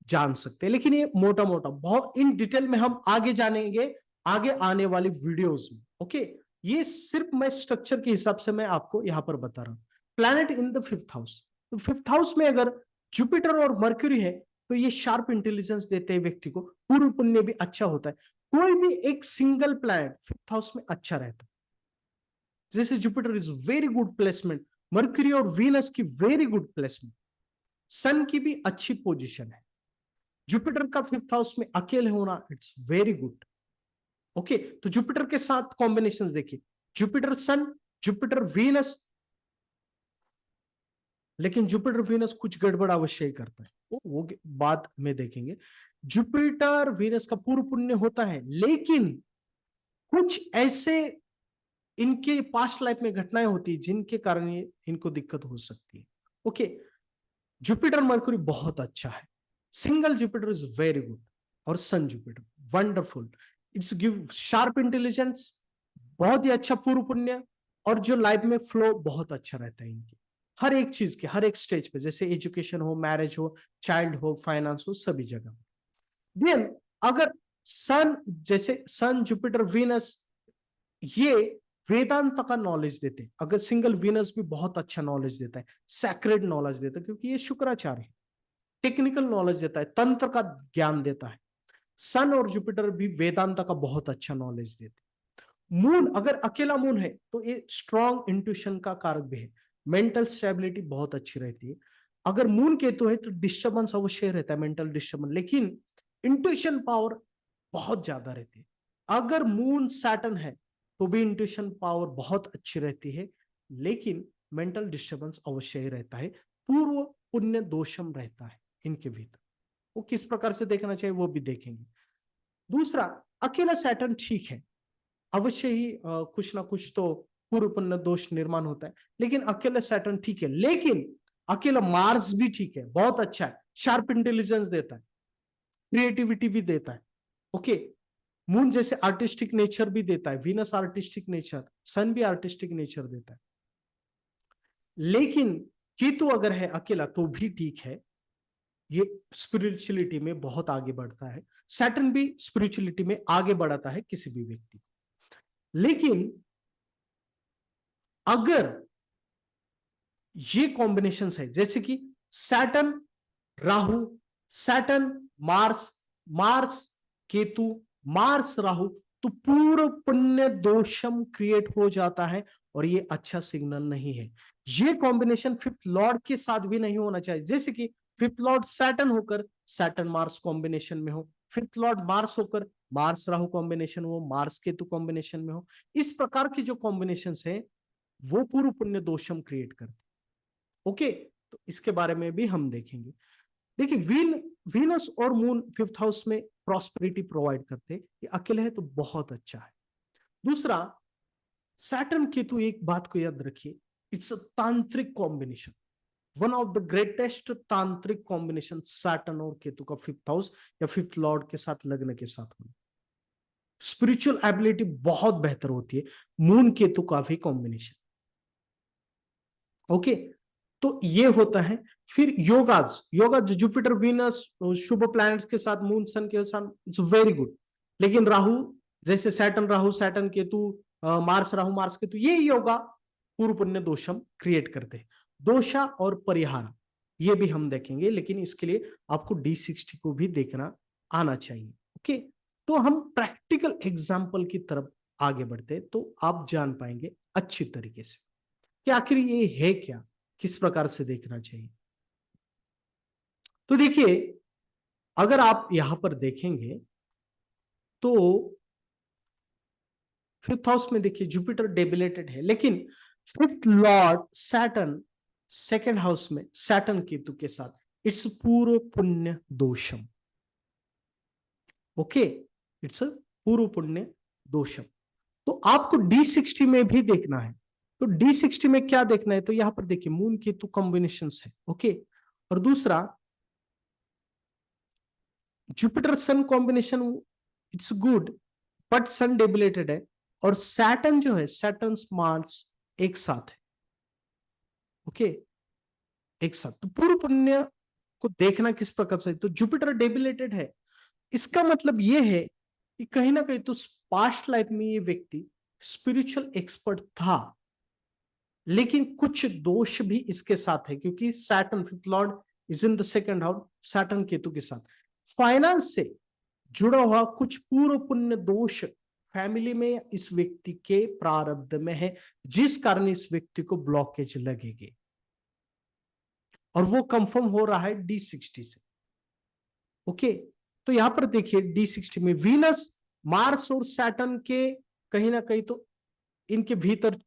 जान सकते हैं। लेकिन ये मोटा मोटा, बहुत इन डिटेल में हम आगे जानेंगे आगे आने वाली वीडियोस में, ओके। ये सिर्फ मैं स्ट्रक्चर के हिसाब से मैं आपको यहां पर बता रहा हूं। Planet in the 5th house, तो 5th हाउस में अगर जुपिटर और मर्क्यूरी है, तो ये शार्प इंटेलिजेंस देते हैं व्यक्ति को, पूर्व पुण्य भी अच्छा होता है। कोई भी एक सिंगल प्लैनेट 5th हाउस में अच्छा रहता है, जैसे Jupiter is very good placement, mercury और वीनस की वेरी गुड प्लेसमेंट, सन की भी अच्छी पोजीशन है। जुपिटर का 5th हाउस में अकेले होना, इट्स वेरी गुड, ओके। तो जुपिटर के साथ कॉम्बिनेशंस देखिए, जुपिटर सन, जुपिटर वीनस, लेकिन जुपिटर वीनस कुछ गड़बड़ अवश्य ही करता है, वो बाद में देखेंगे। जुपिटर वीनस का पूर्व पुण्य होता है, लेकिन कुछ ऐसे इनके पास्ट लाइफ में घटनाएं होती है जिनके कारण ये इनको दिक्कत हो सकती है, ओके। जुपिटर मर्क्यूरी बहुत अच्छा है, single Jupiter is very good, और Sun Jupiter wonderful, it's give sharp intelligence, बहुत ही अच्छा पूर्व पुण्य, और जो लाइफ में फ्लो बहुत अच्छा रहता है इनकी, हर एक चीज के हर एक स्टेज पे, जैसे एजुकेशन हो, मैरिज हो, चाइल्ड हो, फाइनेंस हो, सभी जगह। देन अगर सन, जैसे सन जुपिटर वीनस, ये वेदांत का नॉलेज देते हैं। अगर सिंगल वीनस भी बहुत अच्छा नॉलेज देता है, सैक्रेड नॉलेज देता है, क्योंकि ये शुक्राचार्य है, टेक्निकल नॉलेज देता है, तंत्र का ज्ञान देता है। सन और जुपिटर भी वेदांत का बहुत अच्छा नॉलेज देते हैं। मून, अगर अकेला मून है तो ये स्ट्रॉन्ग इंट्यूशन का कारक भी है, मेंटल स्टेबिलिटी बहुत अच्छी रहती है। अगर मून केतु है तो डिस्टर्बेंस अवश्य रहता है, मेंटल डिस्टर्बेंस, लेकिन इंट्यूशन पावर बहुत ज्यादा रहती है। अगर मून सैटर्न है तो भी इंट्यूशन पावर बहुत अच्छी रहती है, लेकिन मेंटल डिस्टर्बेंस अवश्य ही रहता है, पूर्व पुण्य दोषम रहता है इनके भीतर। वो किस प्रकार से देखना चाहिए वो भी देखेंगे। दूसरा, अकेला सैटर्न ठीक है, अवश्य ही कुछ ना कुछ तो पूर्व पुण्य दोष निर्माण होता है, लेकिन अकेला सैटर्न ठीक है। लेकिन अकेला मार्स भी ठीक है, बहुत अच्छा है, शार्प इंटेलिजेंस देता है, क्रिएटिविटी भी देता है, ओके। मून जैसे आर्टिस्टिक नेचर भी देता है, वीनस आर्टिस्टिक नेचर, सन भी आर्टिस्टिक नेचर देता है। लेकिन केतु अगर है अकेला तो भी ठीक है, ये स्पिरिचुअलिटी में बहुत आगे बढ़ता है। सैटर्न भी स्पिरिचुअलिटी में आगे बढ़ाता है किसी भी व्यक्ति को। लेकिन अगर ये कॉम्बिनेशन है, जैसे कि Saturn Rahu, Saturn Mars, Mars Ketu, Mars Rahu, तो पूर्व पुण्य दोषम क्रिएट हो जाता है, और ये अच्छा सिग्नल नहीं है। ये कॉम्बिनेशन 5th लॉर्ड के साथ भी नहीं होना चाहिए, जैसे कि 5th लॉर्ड सैटर्न होकर सैटर्न मार्स कॉम्बिनेशन में हो, 5th लॉर्ड मार्स होकर मार्स राहु कॉम्बिनेशन हो, मार्स केतु कॉम्बिनेशन में हो, इस प्रकार की जो कॉम्बिनेशन है वो पूर्व पुण्य दोषम क्रिएट करते, ओके। तो इसके बारे में भी हम देखेंगे। देखिए, वीनस और मून 5th हाउस में प्रॉस्पेरिटी प्रोवाइड करते, ये अकेले है तो बहुत अच्छा है। दूसरा, सैटर्न केतु, एक बात को याद रखिए, इट्स अ तांत्रिक combination, one of the greatest तांत्रिक कॉम्बिनेशन, सैटर्न और केतु का 5th हाउस या 5th लॉर्ड के साथ लग्न के साथ होना, स्पिरिचुअल एबिलिटी बहुत बेहतर होती है मून केतु का भी कॉम्बिनेशन, ओके। तो ये होता है। फिर योगाज, योगा जो जुपिटर वीनस शुभ प्लैनेट्स के साथ, मून सन के साथ, इट्स वेरी गुड। लेकिन राहु, जैसे Saturn Rahu, Saturn Ketu, Mars Rahu, Mars Ketu, ये योगा पूर्व पुण्य दोषम क्रिएट करते हैं। दोषा और परिहार ये भी हम देखेंगे, लेकिन इसके लिए आपको D60 को भी देखना आना चाहिए, ओके। तो हम प्रैक्टिकल एग्जाम्पल की तरफ आगे बढ़ते तो आप जान पाएंगे अच्छी तरीके से। कि आखिर ये है क्या, किस प्रकार से देखना चाहिए। तो देखिए, अगर आप यहां पर देखेंगे तो फिफ्थ हाउस में देखिए जुपिटर डेबिलेटेड है, लेकिन fifth Lord Saturn second house में सैटर्न केतु के साथ, इट्स पूर्व पुण्य दोषम। ओके, इट्स पूर्व पुण्य दोषम। तो आपको D60 में भी देखना है। तो D60 में क्या देखना है, तो यहां पर देखिए मून केतु कॉम्बिनेशन है। ओके, और दूसरा Jupiter Sun combination, it's good, but Sun debilitated है, और सैटर्न जो है, सैटर्न मार्स एक साथ है। ओके, एक साथ। तो पूर्व पुण्य को देखना किस प्रकार से, तो जुपिटर डेबिलेटेड है, इसका मतलब यह है कि कहीं ना कहीं तो पास्ट लाइफ में ये व्यक्ति स्पिरिचुअल एक्सपर्ट था, लेकिन कुछ दोष भी इसके साथ है, क्योंकि Saturn fifth lord is in the second house, Saturn Ketu के साथ फाइनेंस से जुड़ा हुआ कुछ पूर्व पुण्य दोष फैमिली में इस व्यक्ति के प्रारब्ध में है, जिस कारण इस व्यक्ति को ब्लॉकेज लगेगी, और वो कंफर्म हो रहा है D60 से। ओके, तो यहां पर देखिए D60 में वीनस मार्स और सैटर्न के कहीं ना कहीं तो इनके भीतर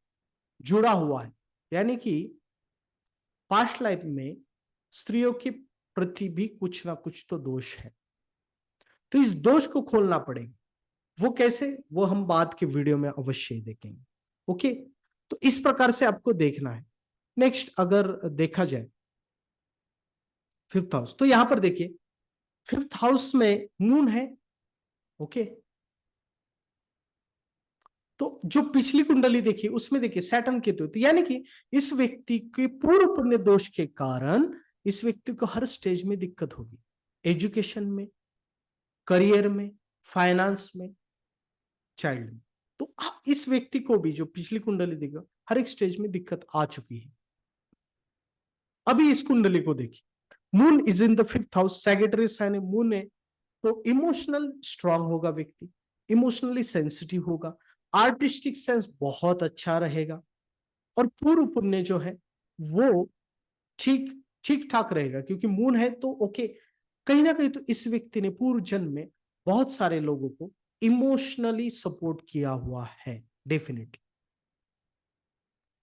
जुड़ा हुआ है, यानी कि पास्ट लाइफ में स्त्रियों के प्रति भी कुछ ना कुछ तो दोष है। तो इस दोष को खोलना पड़ेगा। वो कैसे, वो हम बाद के वीडियो में अवश्य ही देखेंगे। ओके, तो इस प्रकार से आपको देखना है। नेक्स्ट अगर देखा जाए फिफ्थ हाउस, तो यहां पर देखिए फिफ्थ हाउस में मून है। ओके, तो जो पिछली कुंडली देखिए उसमें देखिए सैटर्न केतु, तो यानी कि इस व्यक्ति के पूर्व पुण्य दोष के कारण इस व्यक्ति को हर स्टेज में दिक्कत होगी, एजुकेशन में, करियर में, फाइनेंस में, चाइल्ड में। तो इस व्यक्ति को भी जो पिछली कुंडली देखो हर एक स्टेज में दिक्कत आ चुकी है। अभी इस कुंडली को देखिए, moon is in the fifth house, Sagittarius sign है, मून है, तो इमोशनल स्ट्रांग होगा व्यक्ति, इमोशनली सेंसिटिव होगा, आर्टिस्टिक सेंस बहुत अच्छा रहेगा, और पूर्व पुण्य जो है वो ठीक ठीक ठाक रहेगा, क्योंकि मून है तो ओके। कहीं ना कहीं तो इस व्यक्ति ने पूर्व जन्म में बहुत सारे लोगों को इमोशनली सपोर्ट किया हुआ है, डेफिनेटली।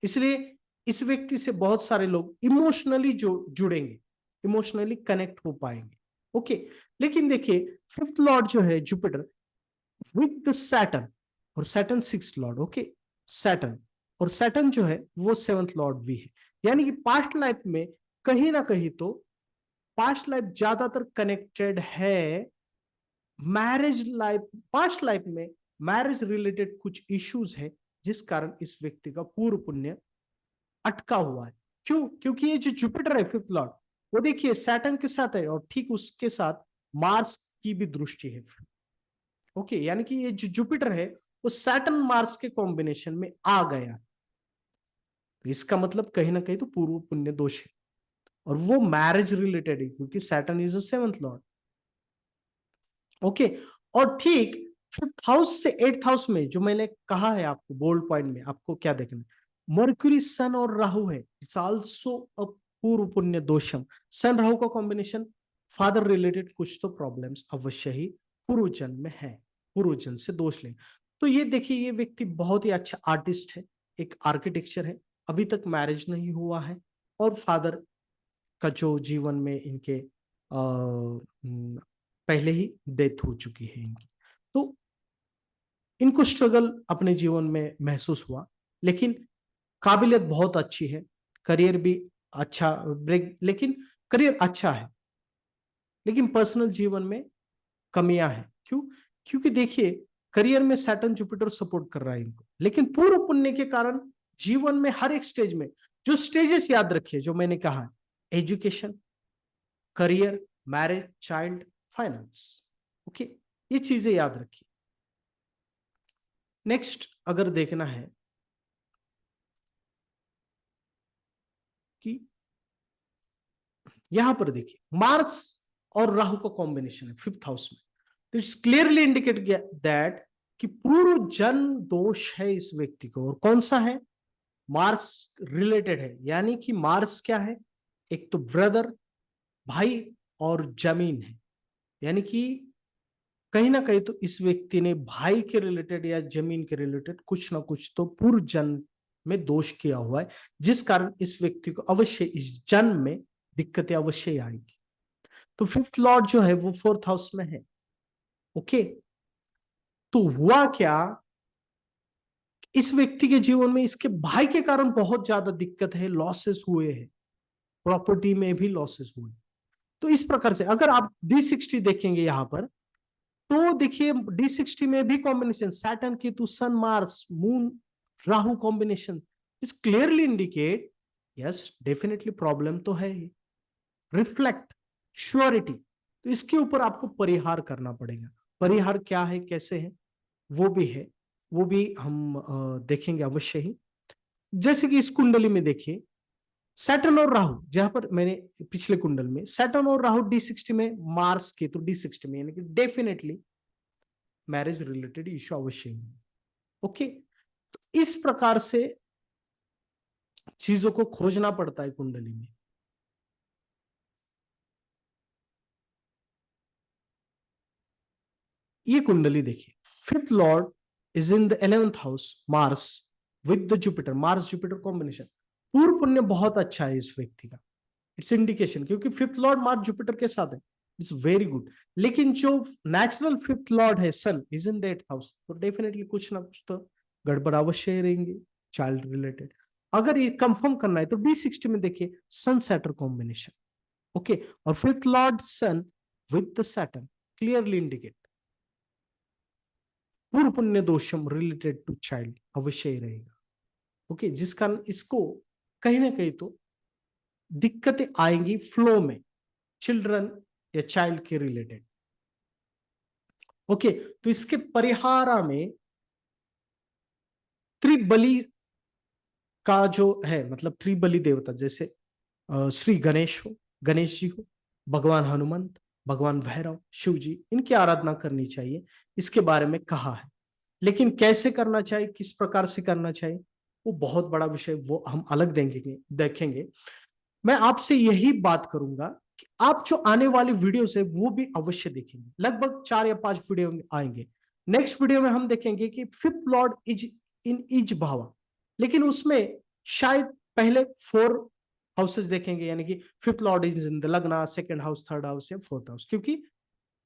इसलिए इस व्यक्ति से बहुत सारे लोग इमोशनली जुड़ेंगे, इमोशनली कनेक्ट हो पाएंगे। ओके, लेकिन देखिए फिफ्थ लॉर्ड जो है जुपिटर विद सैटर्न, और Saturn six Lord. Okay, Saturn, और सैटर्न जो है वो सेवंथ लॉर्ड भी है, यानी कि पास्ट लाइफ में कहीं ना कहीं तो पास्ट लाइफ ज्यादातर कनेक्टेड है मैरिज लाइफ, पास्ट लाइफ में मैरिज रिलेटेड कुछ इश्यूज है, जिस कारण इस व्यक्ति का पूर्व पुण्य अटका हुआ है। क्यों, क्योंकि ये जो जुपिटर है फिफ्थ लॉर्ड, वो देखिए सैटर्न के साथ है, और ठीक उसके साथ मार्स की भी दृष्टि है। ओके, यानी कि ये जो जुपिटर है वो सैटर्न मार्स के कॉम्बिनेशन में आ गया, तो इसका मतलब कहीं ना कहीं तो पूर्व पुण्य दोष है, और वो मैरिज रिलेटेड है, क्योंकि Saturn is a seventh Lord. Okay, और ठीक फिफ्थ हाउस से एट्थ हाउस में जो मैंने कहा है आपको बोल्ड पॉइंट में, आपको क्या देखना है, मर्क्यूरी सन और राहु है, इट्स आल्सो अ पूर्व पुण्य दोषम। सन राहु का कॉम्बिनेशन, फादर रिलेटेड कुछ तो प्रॉब्लम्स अवश्य ही पूर्व जन्म में है, पूर्व जन्म से दोष लें। तो ये देखिए ये व्यक्ति बहुत ही अच्छा आर्टिस्ट है, एक आर्किटेक्चर है, अभी तक मैरिज नहीं हुआ है, और फादर का जो जीवन में इनके पहले ही डेथ हो चुकी है इनकी, तो इनको स्ट्रगल अपने जीवन में महसूस हुआ, लेकिन काबिलियत बहुत अच्छी है, करियर भी अच्छा ब्रेक, लेकिन करियर अच्छा है, लेकिन पर्सनल जीवन में कमियां हैं। क्यों, क्योंकि देखिए करियर में सैटर्न जुपिटर सपोर्ट कर रहा है इनको, लेकिन पूर्व पुण्य के कारण जीवन में हर एक स्टेज में जो स्टेजेस याद रखिए जो मैंने कहा, education, career, marriage, child, finance. Okay, ये चीजें याद रखिए। नेक्स्ट अगर देखना है कि यहां पर देखिए मार्स और राहु का कॉम्बिनेशन है फिफ्थ हाउस में, तो इट्स क्लियरली इंडिकेट दैट कि पूर्व जन्म दोष है इस व्यक्ति को, और कौन सा है, मार्स रिलेटेड है, यानी कि मार्स क्या है, एक तो ब्रदर, भाई, और जमीन है। यानी कि कहीं ना कहीं तो इस व्यक्ति ने भाई के रिलेटेड या जमीन के रिलेटेड कुछ ना कुछ तो पूर्व जन्म में दोष किया हुआ है, जिस कारण इस व्यक्ति को अवश्य इस जन्म में दिक्कतें अवश्य आएंगी। तो फिफ्थ लॉर्ड जो है वो फोर्थ हाउस में है। ओके, तो हुआ क्या, इस व्यक्ति के जीवन में इसके भाई के कारण बहुत ज्यादा दिक्कत है, लॉसेस हुए हैं, प्रॉपर्टी में भी लॉसेस हुए। तो इस प्रकार से अगर आप D60 देखेंगे यहां पर, तो देखिए D60 में भी combination Saturn Ketu sun Mars moon Rahu combination is clearly indicate yes definitely problem तो है, रिफ्लेक्ट श्योरिटी। तो इसके ऊपर आपको परिहार करना पड़ेगा। परिहार क्या है, कैसे है, वो भी है, वो भी हम देखेंगे अवश्य ही। जैसे कि इस कुंडली में देखिए सैटर्न और राहु, जहां पर मैंने पिछले कुंडल में सैटर्न और राहु D60 में, मार्स के तो D60 में, यानी कि डेफिनेटली मैरिज रिलेटेड इश्यू अवश्य ही। ओके, तो इस प्रकार से चीजों को खोजना पड़ता है कुंडली में। ये कुंडली देखिए, fifth lord is in the 11th house, Mars with the Jupiter, Mars Jupiter combination. पूर्व पुण्य बहुत अच्छा है इस व्यक्ति का, इट्स इंडिकेशन, क्योंकि फिफ्थ लॉर्ड मार्स जुपिटर के साथ है, इट्स वेरी गुड। लेकिन जो नेचुरल फिफ्थ लॉर्ड है सन इज इन दैट हाउस, तो डेफिनेटली कुछ ना कुछ तो गड़बड़ अवश्य रहेंगे चाइल्ड रिलेटेड। अगर ये कंफर्म करना है तो D60 में देखिए सन सैटर्न कॉम्बिनेशन। ओके, और fifth Lord sun with the Saturn clearly indicate पूर्व पुण्य दोषम रिलेटेड टू चाइल्ड अवश्य ही रहेगा। ओके, जिस कारण इसको कहीं ना कहीं तो दिक्कतें आएंगी फ्लो में, चिल्ड्रन या चाइल्ड के रिलेटेड। ओके, तो इसके परिहारा में त्रिबली का जो है, मतलब त्रिबली देवता, जैसे श्री गणेश हो, गणेश जी हो, भगवान हनुमंत, भगवान भैरव, शिव जी, इनकी आराधना करनी चाहिए, इसके बारे में कहा है। लेकिन कैसे करना चाहिए, किस प्रकार से करना चाहिए, वो बहुत बड़ा विषय, वो हम अलग देखेंगे। मैं आपसे यही बात करूंगा कि आप जो आने वाली वीडियोस है वो भी अवश्य देखेंगे, लगभग 4 या 5 वीडियो आएंगे। नेक्स्ट वीडियो में हम देखेंगे कि fifth lord is in each bhava, लेकिन उसमें शायद पहले 4 हाउसेस देखेंगे, यानी कि fifth lord is in the lagna, second house, third house या फोर्थ हाउस, क्योंकि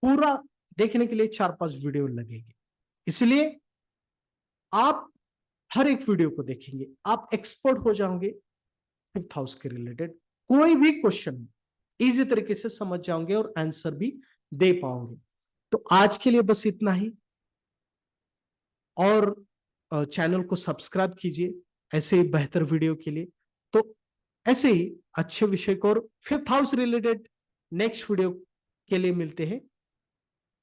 पूरा देखने के लिए 4-5 वीडियो लगेंगे। इसलिए आप हर एक वीडियो को देखेंगे, आप एक्सपर्ट हो जाओगे फिफ्थ हाउस के रिलेटेड, कोई भी क्वेश्चन इजी तरीके से समझ जाओगे और आंसर भी दे पाओगे। तो आज के लिए बस इतना ही, और चैनल को सब्सक्राइब कीजिए ऐसे ही बेहतर वीडियो के लिए। तो ऐसे ही अच्छे विषय को और fifth house related next video के लिए मिलते हैं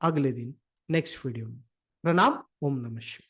अगले दिन नेक्स्ट वीडियो में। प्रणाम, ओम नमः शिवाय।